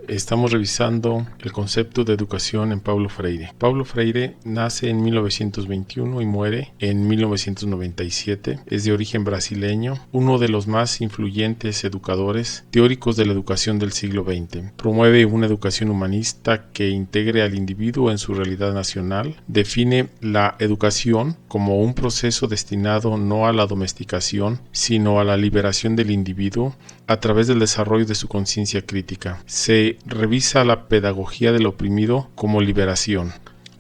Estamos revisando el concepto de educación en Paulo Freire. Paulo Freire nace en 1921 y muere en 1997. Es de origen brasileño, uno de los más influyentes educadores teóricos de la educación del siglo XX. Promueve una educación humanista que integre al individuo en su realidad nacional. Define la educación como un proceso destinado no a la domesticación, sino a la liberación del individuo a través del desarrollo de su conciencia crítica. Se revisa la pedagogía del oprimido como liberación.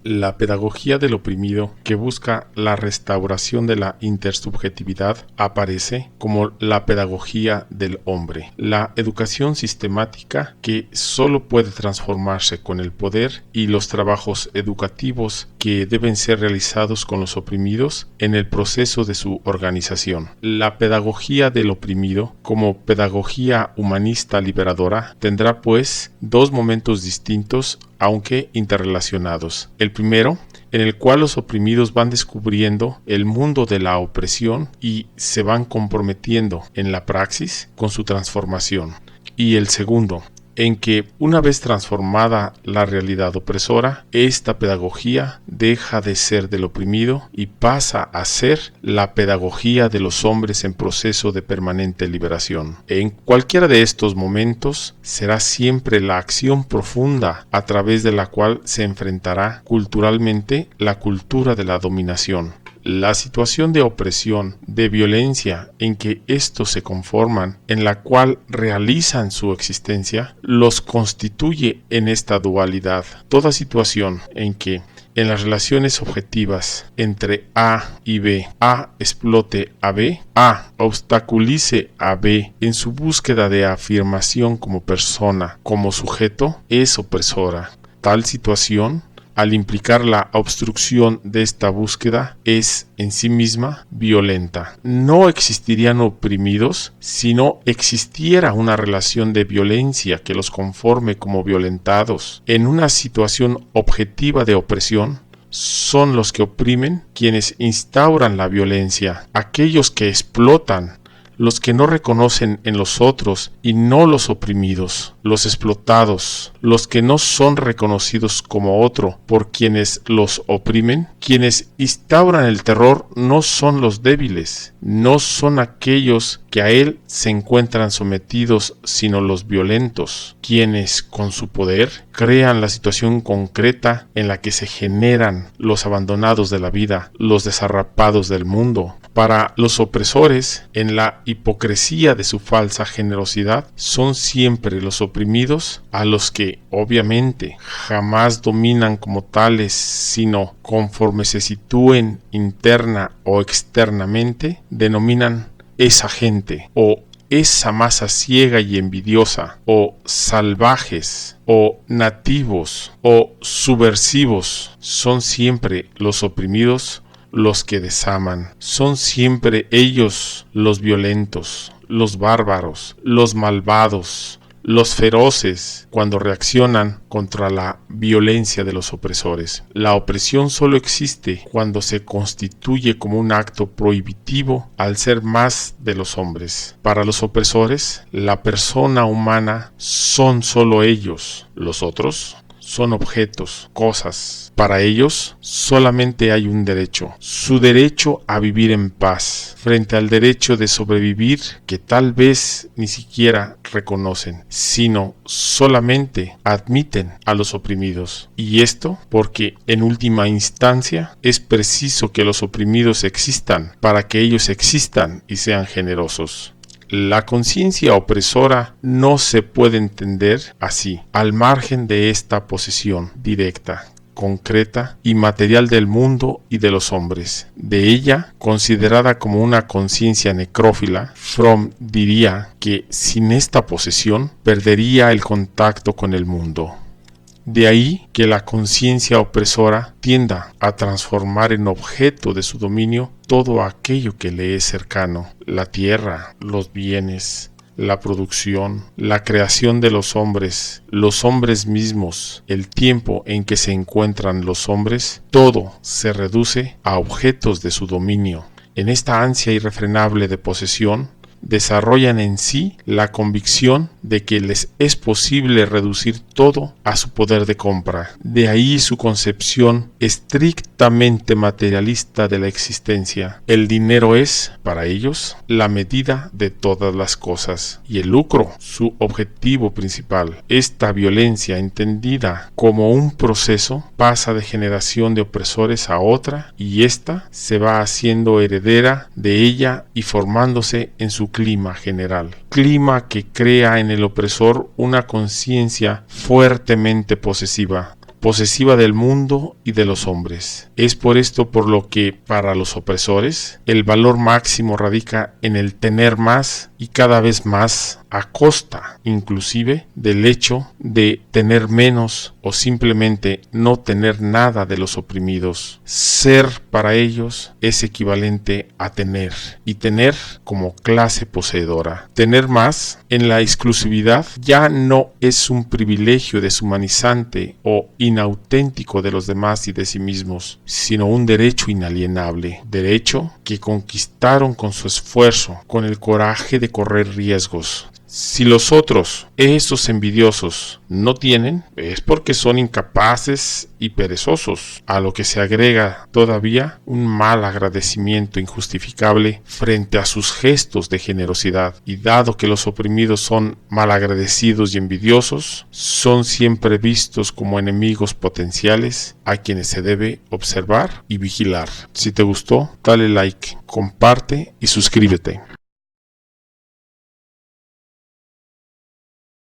La pedagogía del oprimido, que busca la restauración de la intersubjetividad, aparece como la pedagogía del hombre. La educación sistemática, que solo puede transformarse con el poder, y los trabajos educativos que deben ser realizados con los oprimidos en el proceso de su organización. La pedagogía del oprimido, como pedagogía humanista liberadora, tendrá pues dos momentos distintos aunque interrelacionados. El primero, en el cual los oprimidos van descubriendo el mundo de la opresión y se van comprometiendo en la praxis con su transformación. Y el segundo, en que una vez transformada la realidad opresora, esta pedagogía deja de ser del oprimido y pasa a ser la pedagogía de los hombres en proceso de permanente liberación. En cualquiera de estos momentos será siempre la acción profunda a través de la cual se enfrentará culturalmente la cultura de la dominación. La situación de opresión, de violencia en que estos se conforman, en la cual realizan su existencia, los constituye en esta dualidad. Toda situación en que en las relaciones objetivas entre A y B, A explote a B, A obstaculice a B en su búsqueda de afirmación como persona, como sujeto, es opresora. Tal situación, al implicar la obstrucción de esta búsqueda, es en sí misma violenta. No existirían oprimidos si no existiera una relación de violencia que los conforme como violentados. En una situación objetiva de opresión, son los que oprimen quienes instauran la violencia, aquellos que explotan, los que no reconocen en los otros y no los oprimidos, los explotados, los que no son reconocidos como otro por quienes los oprimen. Quienes instauran el terror no son los débiles, no son aquellos que a él se encuentran sometidos, sino los violentos, quienes con su poder crean la situación concreta en la que se generan los abandonados de la vida, los desarrapados del mundo. Para los opresores, en la hipocresía de su falsa generosidad, son siempre los oprimidos a los que, obviamente, jamás dominan como tales, sino conforme se sitúen interna o externamente, denominan esa gente, o esa masa ciega y envidiosa, o salvajes, o nativos, o subversivos. Son siempre los oprimidos los que desaman, son siempre ellos los violentos, los bárbaros, los malvados, los feroces cuando reaccionan contra la violencia de los opresores. La opresión solo existe cuando se constituye como un acto prohibitivo al ser más de los hombres. Para los opresores, la persona humana son solo ellos, los otros son objetos, cosas. Para ellos solamente hay un derecho, su derecho a vivir en paz, frente al derecho de sobrevivir que tal vez ni siquiera reconocen, sino solamente admiten a los oprimidos. Y esto porque en última instancia es preciso que los oprimidos existan para que ellos existan y sean generosos. La conciencia opresora no se puede entender así, al margen de esta posesión directa, concreta y material del mundo y de los hombres. De ella, considerada como una conciencia necrófila, Fromm diría que sin esta posesión perdería el contacto con el mundo. De ahí que la conciencia opresora tienda a transformar en objeto de su dominio todo aquello que le es cercano: la tierra, los bienes, la producción, la creación de los hombres mismos, el tiempo en que se encuentran los hombres. Todo se reduce a objetos de su dominio. En esta ansia irrefrenable de posesión, desarrollan en sí la convicción de que les es posible reducir todo a su poder de compra. De ahí su concepción estrictamente materialista de la existencia. El dinero es, para ellos, la medida de todas las cosas y el lucro, su objetivo principal. Esta violencia, entendida como un proceso, pasa de generación de opresores a otra y ésta se va haciendo heredera de ella y formándose en su clima general. Clima que crea en el opresor una conciencia fuertemente posesiva del mundo y de los hombres. Es por esto por lo que, para los opresores, el valor máximo radica en el tener más y cada vez más, a costa, inclusive, del hecho de tener menos o simplemente no tener nada de los oprimidos. Ser para ellos es equivalente a tener, y tener como clase poseedora. Tener más en la exclusividad ya no es un privilegio deshumanizante o inauténtico de los demás y de sí mismos, sino un derecho inalienable, derecho que conquistaron con su esfuerzo, con el coraje de correr riesgos. Si los otros, esos envidiosos, no tienen, es porque son incapaces y perezosos, a lo que se agrega todavía un mal agradecimiento injustificable frente a sus gestos de generosidad. Y dado que los oprimidos son malagradecidos y envidiosos, son siempre vistos como enemigos potenciales a quienes se debe observar y vigilar. Si te gustó, dale like, comparte y suscríbete.